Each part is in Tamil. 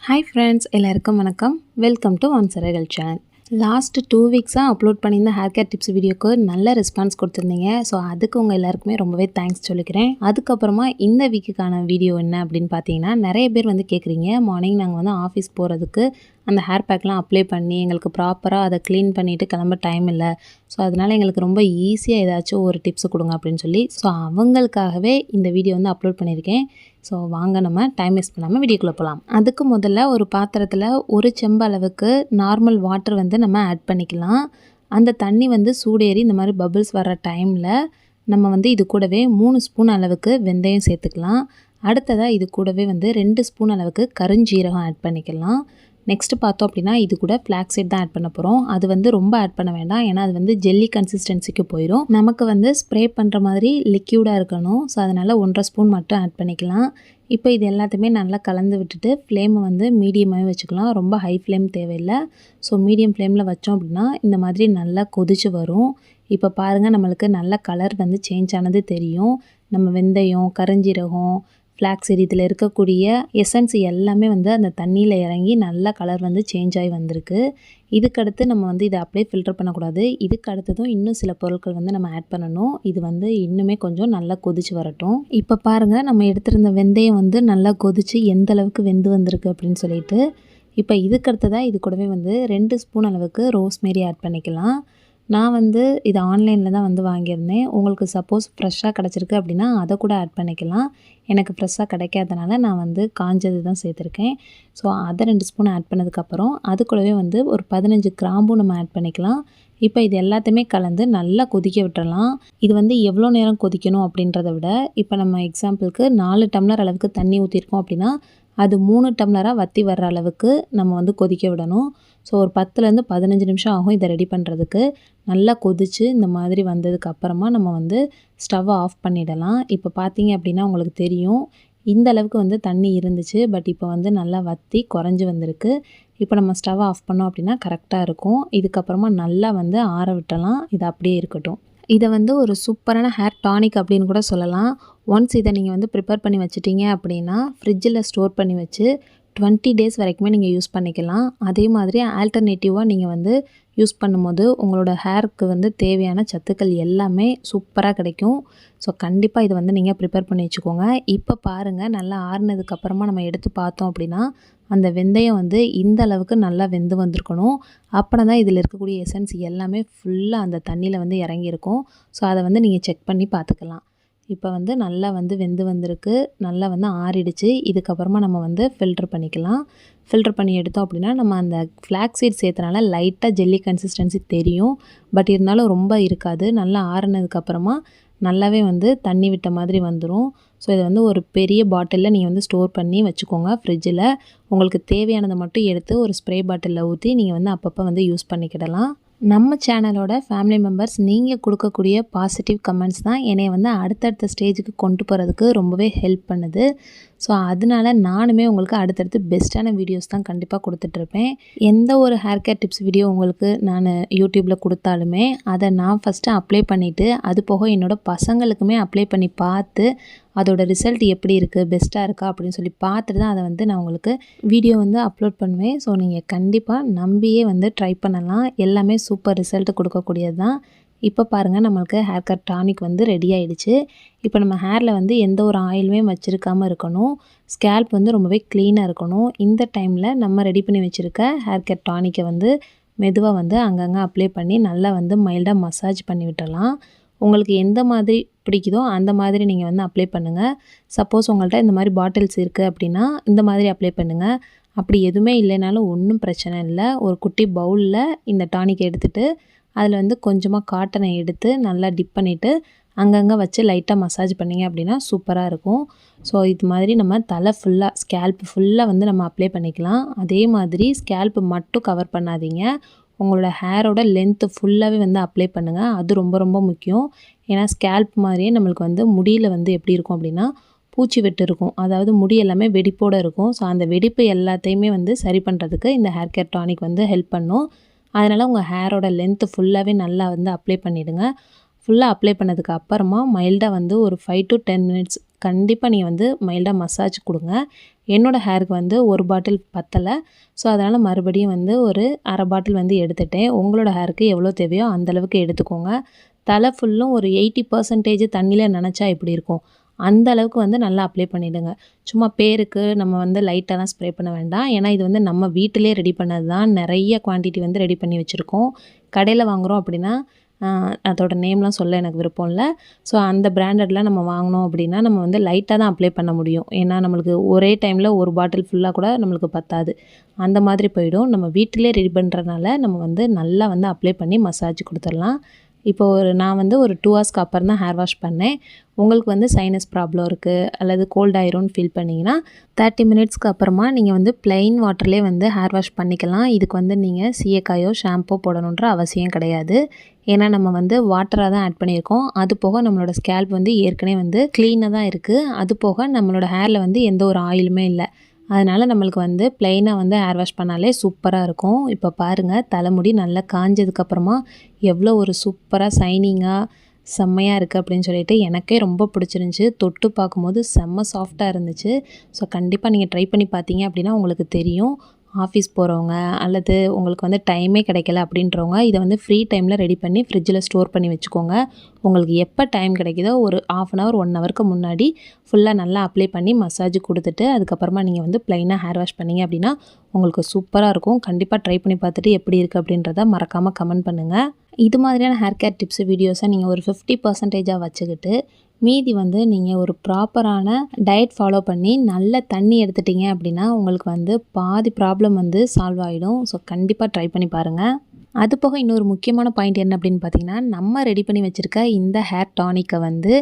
ஹாய் ஃப்ரெண்ட்ஸ், எல்லாருக்கும் வணக்கம். வெல்கம் டு ஒன்சரகல் சேனல். லாஸ்ட் 2 வீக்ஸாக அப்லோட் பண்ணியிருந்த ஹேர் கேர் டிப்ஸ் வீடியோக்கு நல்ல ரெஸ்பான்ஸ் கொடுத்துருந்தீங்க. ஸோ அதுக்கு உங்கள் எல்லாருக்குமே ரொம்பவே தேங்க்ஸ் சொல்லிக்கிறேன். அதுக்கப்புறமா இந்த வீக்குக்கான வீடியோ என்ன அப்படின்னு பார்த்தீங்கன்னா, நிறைய பேர் வந்து கேட்குறீங்க, மார்னிங் நாங்கள் வந்து ஆஃபீஸ் போகிறதுக்கு அந்த ஹேர் பேக்லாம் அப்ளை பண்ணி எங்களுக்கு ப்ராப்பராக அதை க்ளீன் பண்ணிவிட்டு கிளம்ப டைம் இல்லை. ஸோ அதனால் எங்களுக்கு ரொம்ப ஈஸியாக ஏதாச்சும் ஒரு டிப்ஸ் கொடுங்க அப்படின்னு சொல்லி அவங்களுக்காகவே இந்த வீடியோ வந்து அப்லோட் பண்ணியிருக்கேன். ஸோ வாங்க நம்ம டைம் வேஸ்ட் பண்ணாமல் வீடியோக்குள்ளே போகலாம். அதுக்கு முதல்ல ஒரு பாத்திரத்தில் ஒரு செம்பு அளவுக்கு நார்மல் வாட்டர் வந்து நம்ம ஆட் பண்ணிக்கலாம். அந்த தண்ணி வந்து சூடேறி இந்த மாதிரி பபிள்ஸ் வர்ற டைமில் நம்ம வந்து இது கூடவே 3 ஸ்பூன் அளவுக்கு வெந்தயம் சேர்த்துக்கலாம். அடுத்ததாக இது கூடவே வந்து 2 ஸ்பூன் அளவுக்கு கருஞ்சீரகம் ஆட் பண்ணிக்கலாம். நெக்ஸ்ட்டு பார்த்தோம் அப்படின்னா இது கூட ஃப்ளாக்ஸீட் தான் ஆட் பண்ண போகிறோம். அது வந்து ரொம்ப ஆட் பண்ண வேண்டாம், ஏன்னா அது வந்து ஜெல்லி கன்சிஸ்டன்சிக்கு போயிடும். நமக்கு வந்து ஸ்ப்ரே பண்ணுற மாதிரி லிக்யூடாக இருக்கணும். ஸோ அதனால் 1.5 ஸ்பூன் மட்டும் ஆட் பண்ணிக்கலாம். இப்போ இது எல்லாத்தையுமே நல்லா கலந்து விட்டுட்டு ஃப்ளேமை வந்து மீடியமாகவே வச்சுக்கலாம். ரொம்ப ஹை ஃப்ளேம் தேவையில்லை. ஸோ மீடியம் ஃப்ளேமில் வச்சோம் அப்படின்னா இந்த மாதிரி நல்லா கொதிச்சு வரும். இப்போ பாருங்கள், நம்மளுக்கு நல்ல கலர் வந்து சேஞ்ச் ஆனது தெரியும். நம்ம வெந்தயம், கருஞ்சீரகம், ஃப்ளாக்ஸீட் இதில் இருக்கக்கூடிய எசன்ஸ் எல்லாமே வந்து அந்த தண்ணியில் இறங்கி நல்ல கலர் வந்து சேஞ்ச் ஆகி வந்திருக்கு. இதுக்கடுத்து நம்ம வந்து இதை அப்படியே ஃபில்டர் பண்ணக்கூடாது. இதுக்கு அடுத்ததும் இன்னும் சில பொருட்கள் வந்து நம்ம ஆட் பண்ணணும். இது வந்து இன்னுமே கொஞ்சம் நல்லா கொதிச்சு வரட்டும். இப்போ பாருங்கள், நம்ம எடுத்திருந்த வெந்தயம் வந்து நல்லா கொதிச்சு எந்த அளவுக்கு வெந்து வந்திருக்கு அப்படின்னு சொல்லிட்டு. இப்போ இதுக்கு அடுத்ததாக இது கூடவே வந்து 2 ஸ்பூன் அளவுக்கு ரோஸ்மேரி ஆட் பண்ணிக்கலாம். நான் வந்து இது ஆன்லைனில் தான் வந்து வாங்கியிருந்தேன். உங்களுக்கு சப்போஸ் ஃப்ரெஷ்ஷாக கிடச்சிருக்கு அப்படின்னா அதை கூட ஆட் பண்ணிக்கலாம். எனக்கு ஃப்ரெஷ்ஷாக கிடைக்காதனால நான் வந்து காஞ்சது தான் சேர்த்துருக்கேன். ஸோ அதை 2 ஸ்பூன் ஆட் பண்ணதுக்கப்புறம் அது கூடவே வந்து ஒரு 15 கிராம்பும் நம்ம ஆட் பண்ணிக்கலாம். இப்போ இது எல்லாத்தையுமே கலந்து நல்லா கொதிக்க விட்டுறலாம். இது வந்து எவ்வளோ நேரம் கொதிக்கணும் அப்படின்றத விட, இப்போ நம்ம எக்ஸாம்பிளுக்கு 4 டம்ளர் அளவுக்கு தண்ணி ஊற்றிருக்கோம் அப்படின்னா அது 3 டம்ளராக வற்றி வர்ற அளவுக்கு நம்ம வந்து கொதிக்க விடணும். ஸோ ஒரு 10லேருந்து 15 நிமிஷம் ஆகும் இதை ரெடி பண்ணுறதுக்கு. நல்லா கொதித்து இந்த மாதிரி வந்ததுக்கு அப்புறமா நம்ம வந்து ஸ்டவ்வை ஆஃப் பண்ணிடலாம். இப்போ பார்த்தீங்க அப்படின்னா உங்களுக்கு தெரியும், இந்த அளவுக்கு வந்து தண்ணி இருந்துச்சு. பட் இப்போ வந்து நல்லா வற்றி குறைஞ்சி வந்திருக்கு. இப்போ நம்ம ஸ்டவ்வை ஆஃப் பண்ணோம் அப்படின்னா கரெக்டாக இருக்கும். இதுக்கப்புறமா நல்லா வந்து ஆற விட்டலாம். இது அப்படியே இருக்கட்டும். இதை வந்து ஒரு சூப்பரான ஹேர் டானிக் அப்படின்னு கூட சொல்லலாம். ஒன்ஸ் இதை நீங்கள் வந்து ப்ரிப்பேர் பண்ணி வச்சுட்டீங்க அப்படின்னா ஃப்ரிட்ஜில் ஸ்டோர் பண்ணி வச்சு 20 டேஸ் வரைக்குமே நீங்கள் யூஸ் பண்ணிக்கலாம். அதே மாதிரி ஆல்டர்னேட்டிவாக நீங்கள் வந்து யூஸ் பண்ணும்போது உங்களோட ஹேருக்கு வந்து தேவையான சத்துக்கள் எல்லாமே சூப்பராக கிடைக்கும். ஸோ கண்டிப்பாக இதை வந்து நீங்கள் ப்ரிப்பேர் பண்ணி வச்சுக்கோங்க. இப்போ பாருங்கள், நல்லா ஆறுனதுக்கப்புறமா நம்ம எடுத்து பார்த்தோம் அப்படின்னா அந்த வெந்தயம் வந்து இந்த அளவுக்கு நல்லா வெந்து வந்திருக்கணும். அப்புறம் தான் இதில் இருக்கக்கூடிய எசன்ஸ் எல்லாமே ஃபுல்லாக அந்த தண்ணியில் வந்து இறங்கியிருக்கும். ஸோ அதை வந்து நீங்கள் செக் பண்ணி பார்த்துக்கலாம். இப்போ வந்து நல்லா வந்து வெந்து வந்திருக்கு, நல்லா வந்து ஆறிடுச்சு. இதுக்கப்புறமா நம்ம வந்து ஃபில்டர் பண்ணிக்கலாம். ஃபில்டர் பண்ணி எடுத்தோம் அப்படின்னா நம்ம அந்த ஃப்ளாக்ஸீட் சேர்த்தனால லைட்டாக ஜெல்லி கன்சிஸ்டன்சி தெரியும். பட் இருந்தாலும் ரொம்ப இருக்காது. நல்லா ஆறுனதுக்கப்புறமா நல்லாவே வந்து தண்ணி விட்ட மாதிரி வந்துடும். ஸோ இதை வந்து ஒரு பெரிய பாட்டிலில் நீங்கள் வந்து ஸ்டோர் பண்ணி வச்சுக்கோங்க ஃப்ரிட்ஜில். உங்களுக்கு தேவையானதை மட்டும் எடுத்து ஒரு ஸ்ப்ரே பாட்டிலில் ஊற்றி நீங்கள் வந்து அப்பப்போ வந்து யூஸ் பண்ணிக்கிடலாம். நம்ம சேனலோட ஃபேமிலி மெம்பர்ஸ் நீங்கள் கொடுக்கக்கூடிய பாசிட்டிவ் கமெண்ட்ஸ் தான் என்னை வந்து அடுத்தடுத்த ஸ்டேஜுக்கு கொண்டு போகிறதுக்கு ரொம்பவே ஹெல்ப் பண்ணுது. ஸோ அதனால நானுமே உங்களுக்கு அடுத்தடுத்து பெஸ்ட்டான வீடியோஸ் தான் கண்டிப்பாக கொடுத்துட்ருப்பேன். எந்த ஒரு ஹேர் கேர் டிப்ஸ் வீடியோ உங்களுக்கு நான் யூடியூப்பில் கொடுத்தாலுமே அதை நான் ஃபஸ்ட்டு அப்ளை பண்ணிவிட்டு அது போக என்னோடய பசங்களுக்குமே அப்ளை பண்ணி பார்த்து அதோட ரிசல்ட் எப்படி இருக்குது, பெஸ்ட்டாக இருக்கா அப்படின்னு சொல்லி பார்த்துட்டு தான் அதை வந்து நான் உங்களுக்கு வீடியோ வந்து அப்லோட் பண்ணுவேன். ஸோ நீங்கள் கண்டிப்பாக நம்பியே வந்து ட்ரை பண்ணலாம். எல்லாமே சூப்பர் ரிசல்ட் கொடுக்கக்கூடியது தான். இப்போ பாருங்கள், நம்மளுக்கு ஹேர் கட் டானிக் வந்து ரெடி ஆகிடுச்சு. இப்போ நம்ம ஹேரில் வந்து எந்த ஒரு ஆயிலுமே வச்சுருக்காமல் இருக்கணும். ஸ்கேல்ப் வந்து ரொம்பவே க்ளீனாக இருக்கணும். இந்த டைமில் நம்ம ரெடி பண்ணி வச்சுருக்க ஹேர் கட் டானிக்கை வந்து மெதுவாக வந்து அங்கங்கே அப்ளை பண்ணி நல்லா வந்து மைல்டாக மசாஜ் பண்ணி விட்டுறலாம். உங்களுக்கு எந்த மாதிரி பிடிக்குதோ அந்த மாதிரி நீங்கள் வந்து அப்ளை பண்ணுங்கள். சப்போஸ் உங்கள்கிட்ட இந்த மாதிரி பாட்டில்ஸ் இருக்குது அப்படின்னா இந்த மாதிரி அப்ளை பண்ணுங்கள். அப்படி எதுவுமே இல்லைனாலும் ஒன்றும் பிரச்சனை இல்லை. ஒரு குட்டி பவுலில் இந்த டானிக்கை எடுத்துகிட்டு அதில் வந்து கொஞ்சமாக காட்டனை எடுத்து நல்லா டிப் பண்ணிவிட்டு அங்கங்கே வச்சு லைட்டாக மசாஜ் பண்ணிங்க அப்படின்னா சூப்பராக இருக்கும். ஸோ இது மாதிரி நம்ம தலை ஃபுல்லாக ஸ்கேல்ப் ஃபுல்லாக வந்து நம்ம அப்ளை பண்ணிக்கலாம். அதே மாதிரி ஸ்கேல்ப் மட்டும் கவர் பண்ணாதீங்க, உங்களோட ஹேரோட லென்த்து ஃபுல்லாகவே வந்து அப்ளை பண்ணுங்கள். அது ரொம்ப ரொம்ப முக்கியம். ஏன்னா ஸ்கேல்ப் மாதிரியே நம்மளுக்கு வந்து முடியில் வந்து எப்படி இருக்கும் அப்படின்னா பூச்சி வெட்டு இருக்கும். அதாவது முடி எல்லாமே வெடிப்போடு இருக்கும். ஸோ அந்த வெடிப்பு எல்லாத்தையுமே வந்து சரி பண்ணுறதுக்கு இந்த ஹேர் கேர் டானிக் வந்து ஹெல்ப் பண்ணும். அதனால் உங்கள் ஹேரோட லென்த்து ஃபுல்லாகவே நல்லா வந்து அப்ளை பண்ணிவிடுங்க. ஃபுல்லாக அப்ளை பண்ணதுக்கு அப்புறமா மைல்டாக வந்து ஒரு 5 to 10 மினிட்ஸ் கண்டிப்பாக நீங்கள் வந்து மைல்டாக மசாஜ் கொடுங்க. என்னோடய ஹேருக்கு வந்து ஒரு பாட்டில் பத்தலை. ஸோ அதனால் மறுபடியும் வந்து ஒரு அரை பாட்டில் வந்து எடுத்துட்டேன். உங்களோட ஹேருக்கு எவ்வளோ தேவையோ அந்தளவுக்கு எடுத்துக்கோங்க. தலை ஃபுல்லும் ஒரு 80% தண்ணியில் நனைச்சா எப்படி இருக்கும் அந்த அளவுக்கு வந்து நல்லா அப்ளை பண்ணிவிடுங்க. சும்மா பேருக்கு நம்ம வந்து லைட்டாலாம் ஸ்ப்ரே பண்ண வேண்டாம். ஏன்னா இது வந்து நம்ம வீட்டிலே ரெடி பண்ணது தான். நிறைய குவான்டிட்டி வந்து ரெடி பண்ணி வச்சுருக்கோம். கடையில் வாங்குகிறோம் அப்படின்னா அதோட நேம்லாம் சொல்ல எனக்கு விருப்பம் இல்லை. ஸோ அந்த பிராண்டட்லாம் நம்ம வாங்கினோம் அப்படின்னா நம்ம வந்து லைட்டாக தான் அப்ளை பண்ண முடியும். ஏன்னா நம்மளுக்கு ஒரே டைமில் ஒரு பாட்டில் ஃபுல்லாக கூட நம்மளுக்கு பத்தாது. அந்த மாதிரி போயிடும். நம்ம வீட்டிலே ரெடி பண்ணுறதுனால நம்ம வந்து நல்லா வந்து அப்ளை பண்ணி மசாஜ் கொடுத்துடலாம். இப்போ நான் வந்து ஒரு 2 ஹவர்ஸ்க்கு அப்புறம் தான் ஹேர் வாஷ் பண்ணேன். உங்களுக்கு வந்து சைனஸ் ப்ராப்ளம் இருக்குது அல்லது கோல்ட் ஆயிரும்னு ஃபீல் பண்ணிங்கன்னா 30 மினிட்ஸ்க்கு அப்புறமா நீங்கள் வந்து ப்ளைன் வாட்டர்லேயே வந்து ஹேர் வாஷ் பண்ணிக்கலாம். இதுக்கு வந்து நீங்கள் சீயக்காயோ ஷாம்போ போடணுன்ற அவசியம் கிடையாது. ஏன்னா நம்ம வந்து வாட்டராக தான் ஆட் பண்ணியிருக்கோம். அது போக நம்மளோட ஸ்கேல்ப் வந்து ஏற்கனவே வந்து க்ளீனாக தான் இருக்குது. அது போக நம்மளோட ஹேரில் வந்து எந்த ஒரு ஆயிலுமே இல்லை. அதனால் நம்மளுக்கு வந்து ப்ளைனாக வந்து ஹேர் வாஷ் பண்ணாலே சூப்பராக இருக்கும். இப்போ பாருங்கள் தலைமுடி நல்லா காஞ்சதுக்கப்புறமா எவ்வளோ ஒரு சூப்பராக ஷைனிங்காக செம்மையாக இருக்குது அப்படின்னு சொல்லிட்டு எனக்கே ரொம்ப பிடிச்சிருந்துச்சி. தொட்டு பார்க்கும்போது செம்ம சாஃப்டாக இருந்துச்சு. ஸோ கண்டிப்பாக நீங்கள் ட்ரை பண்ணி பார்த்தீங்க அப்படின்னா உங்களுக்கு தெரியும். ஆஃபீஸ் போகிறவங்க அல்லது உங்களுக்கு வந்து டைமே கிடைக்கல அப்படின்றவங்க இதை வந்து ஃப்ரீ டைமில் ரெடி பண்ணி ஃப்ரிட்ஜில் ஸ்டோர் பண்ணி வச்சுக்கோங்க. உங்களுக்கு எப்போ டைம் கிடைக்குதோ ஒரு 1/2 hour 1 hourக்கு முன்னாடி ஃபுல்லாக நல்லா அப்ளை பண்ணி மசாஜ் கொடுத்துட்டு அதுக்கப்புறமா நீங்கள் வந்து ப்ளைனாக ஹேர் வாஷ் பண்ணிங்க அப்படின்னா உங்களுக்கு சூப்பராக இருக்கும். கண்டிப்பாக ட்ரை பண்ணி பார்த்துட்டு எப்படி இருக்குது அப்படின்றத மறக்காமல் கமெண்ட் பண்ணுங்கள். இது மாதிரியான ஹேர் கேர் டிப்ஸ் வீடியோஸை நீங்கள் ஒரு 50% வச்சுக்கிட்டு மீதி வந்து நீங்கள் ஒரு ப்ராப்பரான டயட் ஃபாலோ பண்ணி நல்ல தண்ணி எடுத்துட்டிங்க அப்படின்னா உங்களுக்கு வந்து பாதி ப்ராப்ளம் வந்து சால்வ் ஆகிடும். ஸோ கண்டிப்பாக ட்ரை பண்ணி பாருங்கள். அது போக இன்னொரு முக்கியமான பாயிண்ட் என்ன அப்படின்னு பார்த்தீங்கன்னா நம்ம ரெடி பண்ணி வச்சுருக்க இந்த ஹேர் டானிக்கை வந்து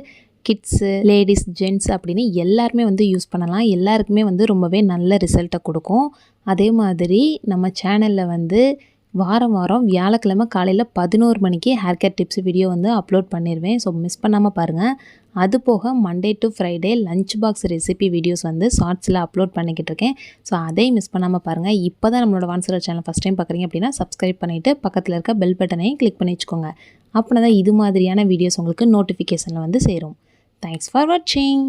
கிட்ஸு, லேடிஸ், ஜென்ட்ஸ் அப்படின்னு எல்லாருமே வந்து யூஸ் பண்ணலாம். எல்லாருக்குமே வந்து ரொம்பவே நல்ல ரிசல்ட்டை கொடுக்கும். அதே மாதிரி நம்ம சேனலில் வந்து வாரம் வியாழக்கிழமை காலையில் 11 மணிக்கு ஹேர் கேர் டிப்ஸ் வீடியோ வந்து அப்லோட் பண்ணிடுவேன். ஸோ மிஸ் பண்ணாமல் பாருங்கள். அது போக Monday to Friday lunch box recipe videos வந்து ஷார்ட்ஸில் அப்லோட் பண்ணிக்கிட்டு இருக்கேன். ஸோ அதையும் மிஸ் பண்ணாமல் பாருங்கள். இப்போ தான் நம்மளோட வான்சரல் சேனல் ஃபஸ்ட் டைம் பார்க்குறீங்க அப்படின்னா சப்ஸ்கிரைப் பண்ணிவிட்டு பக்கத்தில் இருக்க பெல் பட்டனையும் கிளிக் பண்ணி வச்சுக்கோங்க. அப்படின்னா தான் இது மாதிரியான வீடியோஸ் உங்களுக்கு நோட்டிஃபிகேஷனில் வந்து சேரும். தேங்க்ஸ் ஃபார் வாட்சிங்.